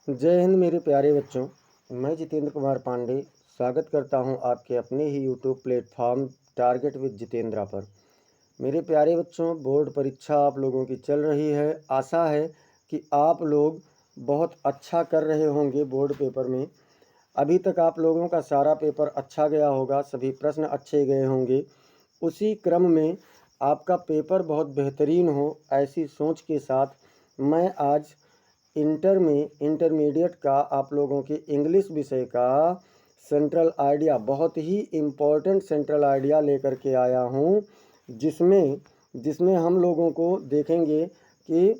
जय हिंद मेरे प्यारे बच्चों। मैं जितेंद्र कुमार पांडे स्वागत करता हूं आपके अपने ही YouTube platform target with Jitendra पर। मेरे प्यारे बच्चों, बोर्ड परीक्षा आप लोगों की चल रही है। आशा है कि आप लोग बहुत अच्छा कर रहे होंगे बोर्ड पेपर में। अभी तक आप लोगों का सारा पेपर अच्छा गया होगा, सभी प्रश्न अच्छे गए होंगे। उसी क्रम में आपका पेपर बहुत बेहतरीन हो, ऐसी सोच के साथ मैं आज इंटरमीडिएट का आप लोगों के इंग्लिश विषय का सेंट्रल आइडिया, बहुत ही इम्पोर्टेंट सेंट्रल आइडिया लेकर के आया हूँ, जिसमें जिसमें हम लोगों को देखेंगे कि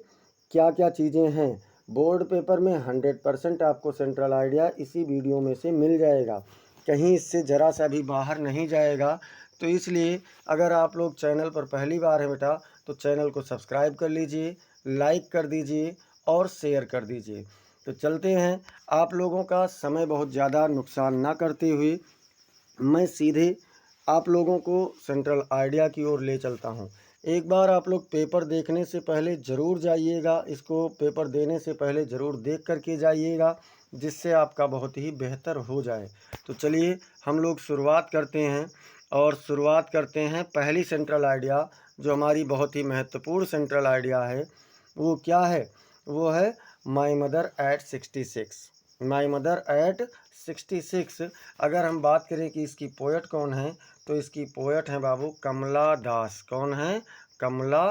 क्या क्या चीज़ें हैं। बोर्ड पेपर में 100% आपको सेंट्रल आइडिया इसी वीडियो में से मिल जाएगा, कहीं इससे ज़रा सा भी बाहर नहीं जाएगा। तो इसलिए अगर आप लोग चैनल पर पहली बार है बेटा, तो चैनल को सब्सक्राइब कर लीजिए, लाइक कर दीजिए और शेयर कर दीजिए। तो चलते हैं, आप लोगों का समय बहुत ज़्यादा नुकसान ना करते हुए मैं सीधे आप लोगों को सेंट्रल आइडिया की ओर ले चलता हूं। एक बार आप लोग पेपर देखने से पहले ज़रूर जाइएगा, इसको पेपर देने से पहले ज़रूर देख कर के जाइएगा, जिससे आपका बहुत ही बेहतर हो जाए। तो चलिए हम लोग शुरुआत करते हैं, और शुरुआत करते हैं पहली सेंट्रल आइडिया, जो हमारी बहुत ही महत्वपूर्ण सेंट्रल आइडिया है। वो क्या है? वो है my mother eight 66। My mother eight 66। अगर हम बात करें कि इसकी पोएट कौन है, तो इसकी पोएट हैं बाबू कमला दास। कौन है? कमला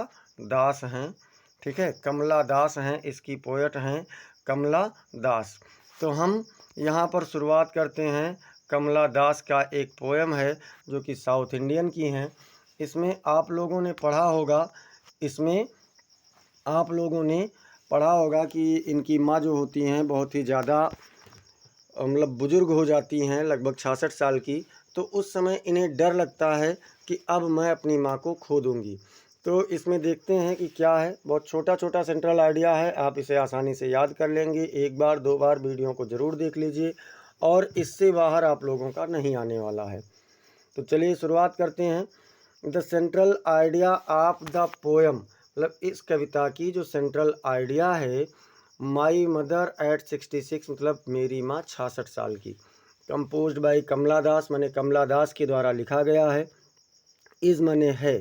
दास हैं। ठीक है, कमला दास हैं, इसकी पोएट हैं कमला दास। तो हम यहाँ पर शुरुआत करते हैं। कमला दास का एक पोएम है जो कि साउथ इंडियन की हैं। इसमें आप लोगों ने पढ़ा होगा, इसमें आप लोगों ने पढ़ा होगा कि इनकी माँ जो होती हैं बहुत ही ज़्यादा मतलब बुजुर्ग हो जाती हैं, लगभग 66 साल की। तो उस समय इन्हें डर लगता है कि अब मैं अपनी माँ को खो दूँगी। तो इसमें देखते हैं कि क्या है। बहुत छोटा छोटा सेंट्रल आइडिया है, आप इसे आसानी से याद कर लेंगे। एक बार दो बार वीडियो को ज़रूर देख लीजिए, और इससे बाहर आप लोगों का नहीं आने वाला है। तो चलिए शुरुआत करते हैं। The central idea of the poem, मतलब इस कविता की जो सेंट्रल आइडिया है, माई मदर एट 66, मतलब मेरी माँ 66 साल की। कंपोज्ड बाई कमला दास, माने कमला दास के द्वारा लिखा गया है। इज माने है,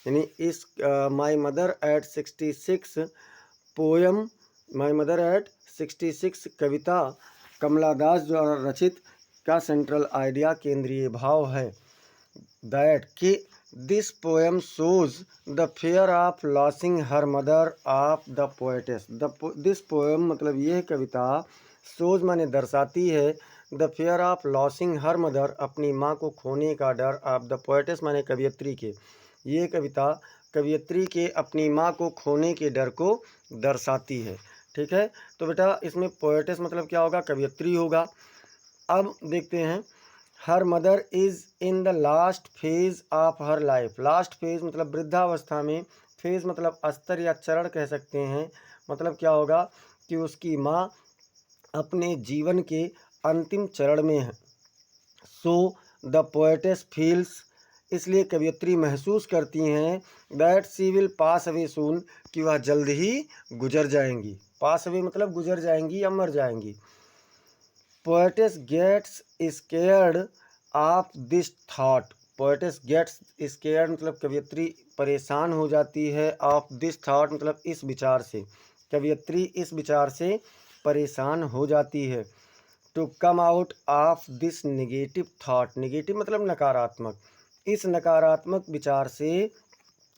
यानी इस my mother eight 66 poem, my mother eight 66 कविता कमला दास द्वारा रचित का सेंट्रल आइडिया, केंद्रीय भाव है दैट कि this poem shows the fair of losing her mother of the poetess. This poem मतलब यह कविता शोज माने दर्शाती है, the fair of losing her mother, अपनी माँ को खोने का डर, ऑफ द पोएटेस माने कवियत्री के। ये कविता कवियत्री के अपनी माँ को खोने के डर को दर्शाती है। ठीक है, तो बेटा इसमें पोएटेस मतलब क्या होगा? कवियत्री होगा। अब देखते हैं, her mother is in the last phase of her life. Last phase मतलब वृद्धावस्था में, फेज मतलब स्तर या चरण कह सकते हैं। मतलब क्या होगा कि उसकी माँ अपने जीवन के अंतिम चरण में है। सो द पोएटेस फील्स, इसलिए कवियत्री महसूस करती हैं, that she will pass away soon, कि वह जल्द ही गुजर जाएंगी। पास अवे मतलब गुजर जाएंगी या मर जाएंगी। Poetess gets scared of this thought. Poetess gets scared मतलब कवियत्री परेशान हो जाती है, ऑफ दिस थॉट मतलब इस विचार से। कवियत्री इस विचार से परेशान हो जाती है। To come out of this negative thought, negative मतलब नकारात्मक, इस नकारात्मक विचार से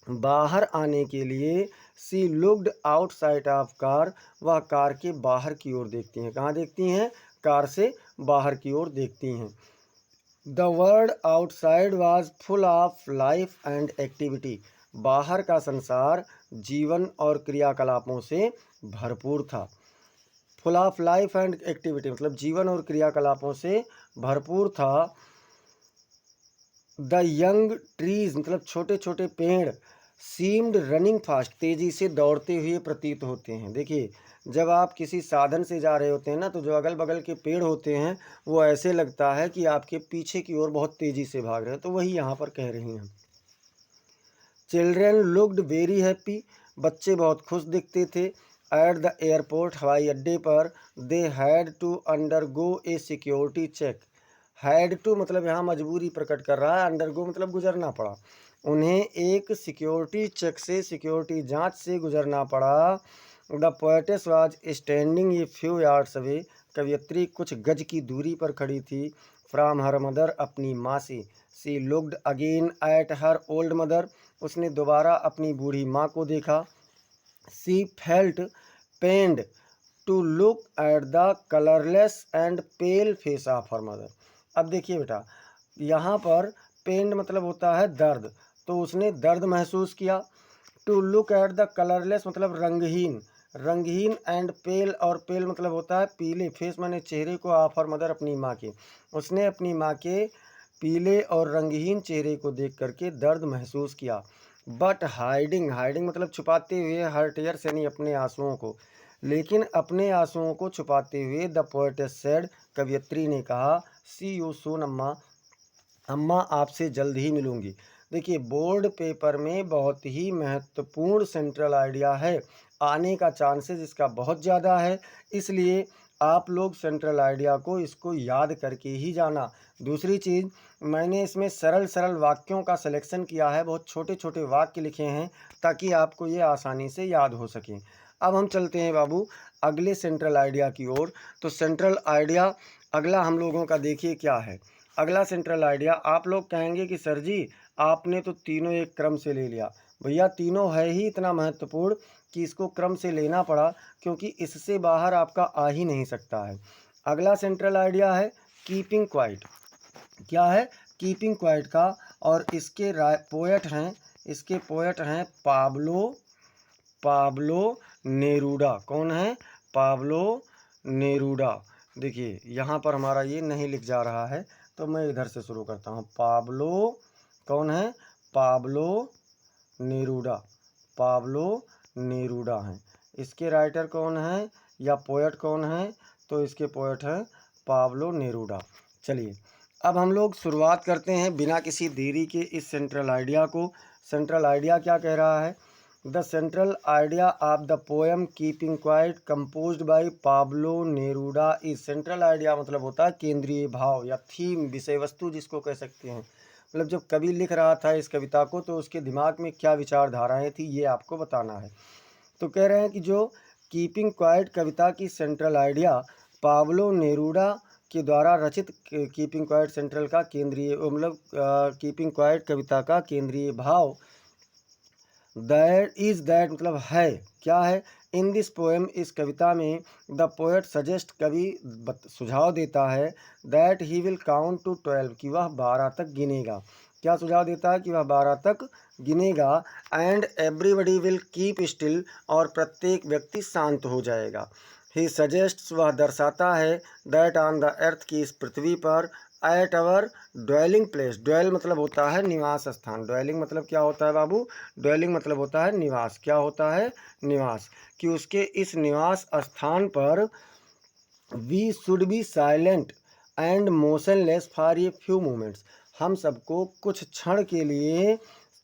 बाहर आने के लिए सी लुक्ड आउटसाइड ऑफ कार, वह कार के बाहर की ओर देखती हैं। कहाँ देखती हैं? कार से बाहर की ओर देखती हैं। The world outside was full of life and activity, बाहर का संसार जीवन और क्रियाकलापों से भरपूर था। Full of life and activity मतलब जीवन और क्रियाकलापों से भरपूर था। द यंग ट्रीज मतलब छोटे छोटे पेड़, सीम्ड रनिंग फास्ट, तेजी से दौड़ते हुए प्रतीत होते हैं। देखिए, जब आप किसी साधन से जा रहे होते हैं ना, तो जो अगल बगल के पेड़ होते हैं वो ऐसे लगता है कि आपके पीछे की ओर बहुत तेजी से भाग रहे हैं। तो वही यहाँ पर कह रही हैं। चिल्ड्रेन लुक्ड वेरी हैप्पी, बच्चे बहुत खुश दिखते थे। एट द एयरपोर्ट, हवाई अड्डे पर, they had to undergo a security check. Had to मतलब यहाँ मजबूरी प्रकट कर रहा है, अंडरगो मतलब गुजरना पड़ा। उन्हें एक सिक्योरिटी चेक से, सिक्योरिटी जांच से गुजरना पड़ा। The poetess was standing a few yards away, कवयित्री कुछ गज की दूरी पर खड़ी थी। फ्रॉम हर मदर, अपनी माँ से। She looked again at her old mother, उसने दोबारा अपनी बूढ़ी माँ को देखा। She felt pained to look at the colourless and pale face of her mother. अब देखिए बेटा, यहाँ पर पेन्ड मतलब होता है दर्द, तो उसने दर्द महसूस किया। To look at the colourless मतलब रंगहीन, रंगहीन एंड पेल, और पेल मतलब होता है पीले, फेस माने चेहरे को, ऑफ हर मदर अपनी माँ के। उसने अपनी माँ के पीले और रंगहीन चेहरे को देख करके दर्द महसूस किया। बट हाइडिंग, हाइडिंग मतलब छुपाते हुए, हर टीयर्स यानी अपने आंसुओं को, लेकिन अपने आंसुओं को छुपाते हुए, द पोएटेस सेड, कवयित्री ने कहा, सी यू सून अम्मा, अम्मा आपसे जल्द ही मिलूंगी। देखिए, बोर्ड पेपर में बहुत ही महत्वपूर्ण सेंट्रल आइडिया है, आने का चांसेस इसका बहुत ज़्यादा है, इसलिए आप लोग सेंट्रल आइडिया को इसको याद करके ही जाना। दूसरी चीज़, मैंने इसमें सरल सरल वाक्यों का सिलेक्शन किया है, बहुत छोटे छोटे वाक्य लिखे हैं ताकि आपको ये आसानी से याद हो सके। अब हम चलते हैं बाबू अगले सेंट्रल आइडिया की ओर। तो सेंट्रल आइडिया अगला हम लोगों का देखिए क्या है। अगला सेंट्रल आइडिया, आप लोग कहेंगे कि सर जी आपने तो तीनों एक क्रम से ले लिया। भैया तीनों है ही इतना महत्वपूर्ण कि इसको क्रम से लेना पड़ा, क्योंकि इससे बाहर आपका आ ही नहीं सकता है। अगला सेंट्रल आइडिया है कीपिंग क्वाइट। क्या है? कीपिंग क्वाइट का, और इसके पोएट हैं, इसके पोएट हैं पाब्लो, पाब्लो नेरूडा। कौन है? पाब्लो नेरूडा। देखिए यहाँ पर हमारा ये नहीं लिख जा रहा है, तो मैं इधर से शुरू करता हूँ। पाब्लो, कौन है? पाब्लो नेरूडा, पाब्लो नेरूडा हैं। इसके राइटर कौन है या पोएट कौन है? तो इसके पोएट हैं पाब्लो नेरूडा। चलिए अब हम लोग शुरुआत करते हैं बिना किसी देरी के इस सेंट्रल आइडिया को। सेंट्रल आइडिया क्या कह रहा है? The central idea of the poem keeping quiet composed by Pablo Neruda is. Central idea मतलब होता है केंद्रीय भाव या थीम, विषय वस्तु जिसको कह सकते हैं। मतलब जब कवि लिख रहा था इस कविता को तो उसके दिमाग में क्या विचारधाराएं थी ये आपको बताना है। तो कह रहे हैं कि जो कीपिंग क्वाइट कविता की सेंट्रल आइडिया पाब्लो नेरूडा के द्वारा रचित कीपिंग क्वाइट सेंट्रल का केंद्रीय मतलब कीपिंग क्वाइट कविता का केंद्रीय भाव दैट इज दैट मतलब है, क्या है? इन दिस पोएम, इस कविता में, द पोएट सजेस्ट, कवि सुझाव देता है, that he will count to 12 कि वह 12 तक गिनेगा। क्या सुझाव देता है? कि वह 12 तक गिनेगा। And everybody will keep still, और प्रत्येक व्यक्ति शांत हो जाएगा। ही सजेस्ट्स, वह दर्शाता है, दैट ऑन द अर्थ की इस पृथ्वी पर, at our dwelling place, dwell मतलब होता है निवास स्थान, ड्वेलिंग मतलब क्या होता है बाबू? ड्वेलिंग मतलब होता है निवास। क्या होता है? निवास। कि उसके इस निवास स्थान पर we should be silent and motionless for a few moments, हम सबको कुछ क्षण के लिए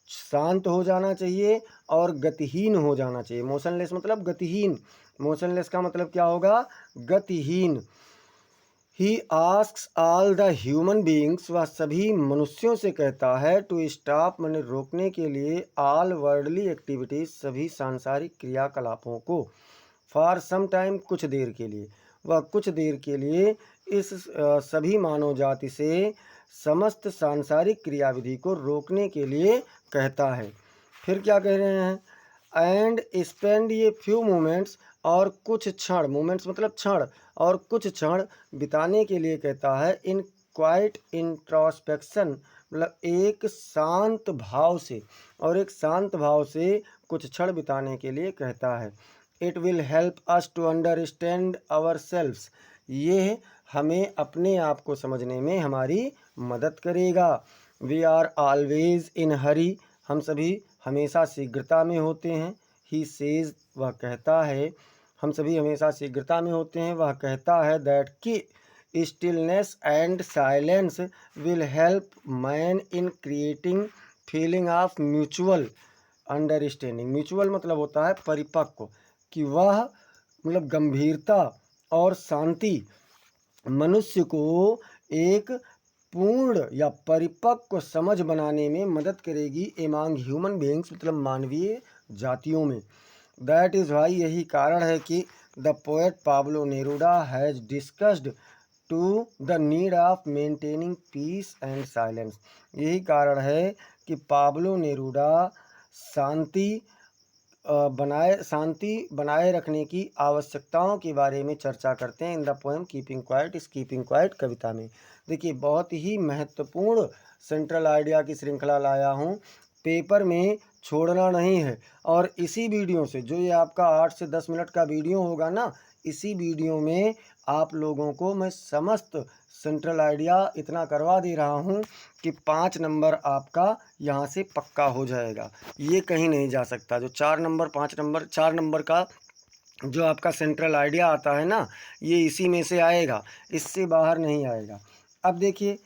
शांत हो जाना चाहिए और गतिहीन हो जाना चाहिए। मोशनलेस मतलब गतिहीन, मोशनलेस का मतलब क्या होगा? गतिहीन। He asks all the human beings, वह सभी मनुष्यों से कहता है, टू स्टॉप मैंने रोकने के लिए, ऑल वर्ल्डली एक्टिविटीज सभी सांसारिक क्रियाकलापों को, फॉर सम टाइम कुछ देर के लिए, वह कुछ देर के लिए इस सभी मानव जाति से समस्त सांसारिक क्रियाविधि को रोकने के लिए कहता है। फिर क्या कह रहे हैं? एंड स्पेंड ये फ्यू मोमेंट्स, और कुछ क्षण, मोमेंट्स मतलब क्षण, और कुछ क्षण बिताने के लिए कहता है, इन क्वाइट इंट्रोस्पेक्शन मतलब एक शांत भाव से, और एक शांत भाव से कुछ क्षण बिताने के लिए कहता है। It will help us to understand ourselves, ये हमें अपने आप को समझने में हमारी मदद करेगा। वी आर ऑलवेज इन हरी, हम सभी हमेशा शीघ्रता में होते हैं। ही सेज, वह कहता है, हम सभी हमेशा शीघ्रता में होते हैं। वह कहता है दैट कि stillness and silence will help man in creating feeling of mutual understanding. Mutual मतलब होता है परिपक्व, कि वह मतलब गंभीरता और शांति मनुष्य को एक पूर्ण या परिपक्व समझ बनाने में मदद करेगी एमंग ह्यूमन बीइंग्स, मतलब मानवीय जातियों में। दैट इज़ वाई, यही कारण है कि the poet Pablo Neruda has discussed to the need of maintaining peace and silence. यही कारण है कि पाब्लो नेरुडा शांति बनाए रखने की आवश्यकताओं के बारे में चर्चा करते हैं in the poem keeping quite. इस कीपिंग क्वाइट कविता में देखिए बहुत ही महत्वपूर्ण सेंट्रल आइडिया की श्रृंखला लाया हूँ, पेपर में छोड़ना नहीं है। और इसी वीडियो से, जो ये आपका 8 से 10 मिनट का वीडियो होगा ना, इसी वीडियो में आप लोगों को मैं समस्त सेंट्रल आइडिया इतना करवा दे रहा हूँ कि 5 नंबर आपका यहाँ से पक्का हो जाएगा, ये कहीं नहीं जा सकता। जो 4 नंबर 5 नंबर 4 नंबर का जो आपका सेंट्रल आइडिया आता है ना, ये इसी में से आएगा, इससे बाहर नहीं आएगा। अब देखिए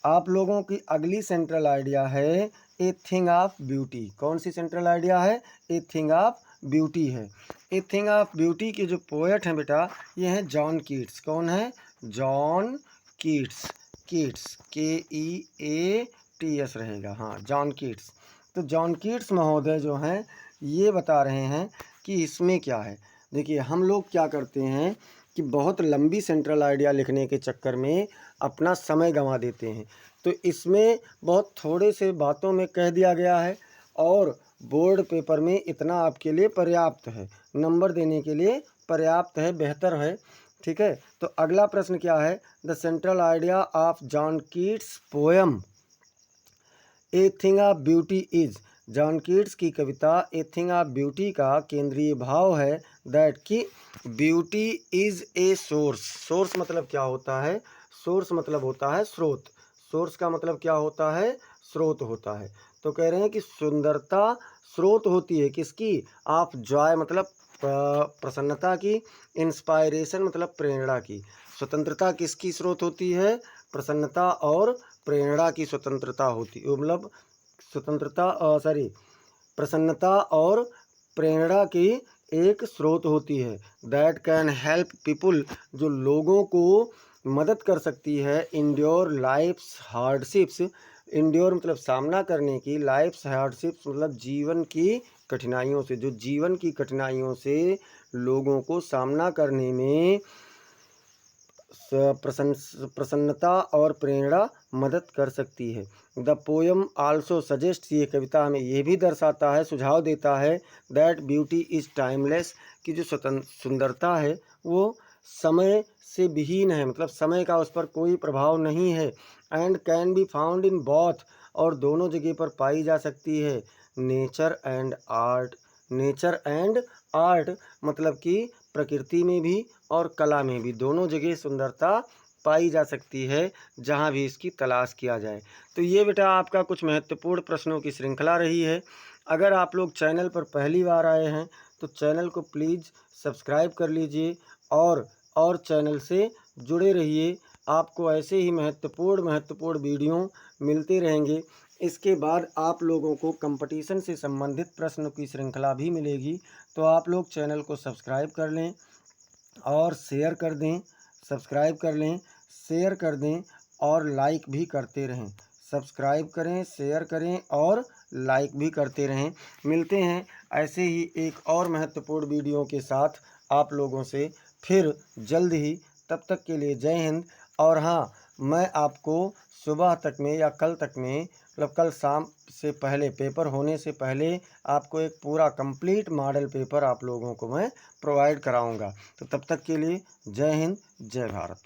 आप लोगों की अगली सेंट्रल आइडिया है ए थिंग ऑफ ब्यूटी। कौन सी सेंट्रल आइडिया है? ए थिंग ऑफ ब्यूटी है। ए थिंग ऑफ ब्यूटी के जो पोएट हैं बेटा, ये हैं जॉन कीट्स। कौन है? John Keats. कीट्स KEATS रहेगा, हाँ, जॉन कीट्स। तो जॉन कीट्स महोदय जो हैं ये बता रहे हैं कि इसमें क्या है। देखिए हम लोग क्या करते हैं कि बहुत लंबी सेंट्रल आइडिया लिखने के चक्कर में अपना समय गंवा देते हैं, तो इसमें बहुत थोड़े से बातों में कह दिया गया है और बोर्ड पेपर में इतना आपके लिए पर्याप्त है, नंबर देने के लिए पर्याप्त है, बेहतर है। ठीक है, तो अगला प्रश्न क्या है? The central idea of John Keats poem a thing of beauty is. John Keats की कविता ए थिंग ऑफ ब्यूटी का केंद्रीय भाव है दैट कि beauty is a source. Source मतलब क्या होता है? सोर्स मतलब होता है स्रोत। सोर्स का मतलब क्या होता है? स्रोत होता है। तो कह रहे हैं कि सुंदरता स्रोत होती है किसकी? ऑफ जॉय मतलब प्रसन्नता की, इंस्पायरेशन मतलब प्रेरणा की। स्वतंत्रता किसकी स्रोत होती है? प्रसन्नता और प्रेरणा की स्वतंत्रता होती, मतलब प्रसन्नता और प्रेरणा की एक स्रोत होती है। दैट कैन हेल्प पीपुल, जो लोगों को मदद कर सकती है, इंड्योर लाइफ्स हार्डशिप्स। इंड्योर मतलब सामना करने की, लाइफ्स हार्डशिप्स मतलब जीवन की कठिनाइयों से, जो जीवन की कठिनाइयों से लोगों को सामना करने में प्रसन्नता और प्रेरणा मदद कर सकती है। द पोएम आल्सो सजेस्ट, ये कविता हमें ये भी दर्शाता है, सुझाव देता है दैट ब्यूटी इज़ टाइमलेस, कि जो सुंदरता है वो समय से विहीन है, मतलब समय का उस पर कोई प्रभाव नहीं है। And can be found in both, और दोनों जगह पर पाई जा सकती है। Nature and art. Nature and art मतलब कि प्रकृति में भी और कला में भी, दोनों जगह सुंदरता पाई जा सकती है जहाँ भी इसकी तलाश किया जाए। तो ये बेटा आपका कुछ महत्वपूर्ण प्रश्नों की श्रृंखला रही है। अगर आप लोग चैनल पर पहली बार आए हैं तो चैनल को प्लीज़ सब्सक्राइब कर लीजिए और चैनल से जुड़े रहिए। आपको ऐसे ही महत्वपूर्ण वीडियो मिलते रहेंगे। इसके बाद आप लोगों को कंपटीशन से संबंधित प्रश्नों की श्रृंखला भी मिलेगी। तो आप लोग चैनल को सब्सक्राइब कर लें और शेयर कर दें, सब्सक्राइब कर लें, शेयर कर दें और लाइक भी करते रहें। सब्सक्राइब करें, शेयर करें और लाइक भी करते रहें। मिलते हैं ऐसे ही एक और महत्वपूर्ण वीडियो के साथ आप लोगों से फिर जल्द ही। तब तक के लिए जय हिंद। और हाँ, मैं आपको सुबह तक में या कल तक में, मतलब कल शाम से पहले, पेपर होने से पहले आपको एक पूरा कंप्लीट मॉडल पेपर आप लोगों को मैं प्रोवाइड कराऊंगा। तो तब तक के लिए जय हिंद, जय भारत।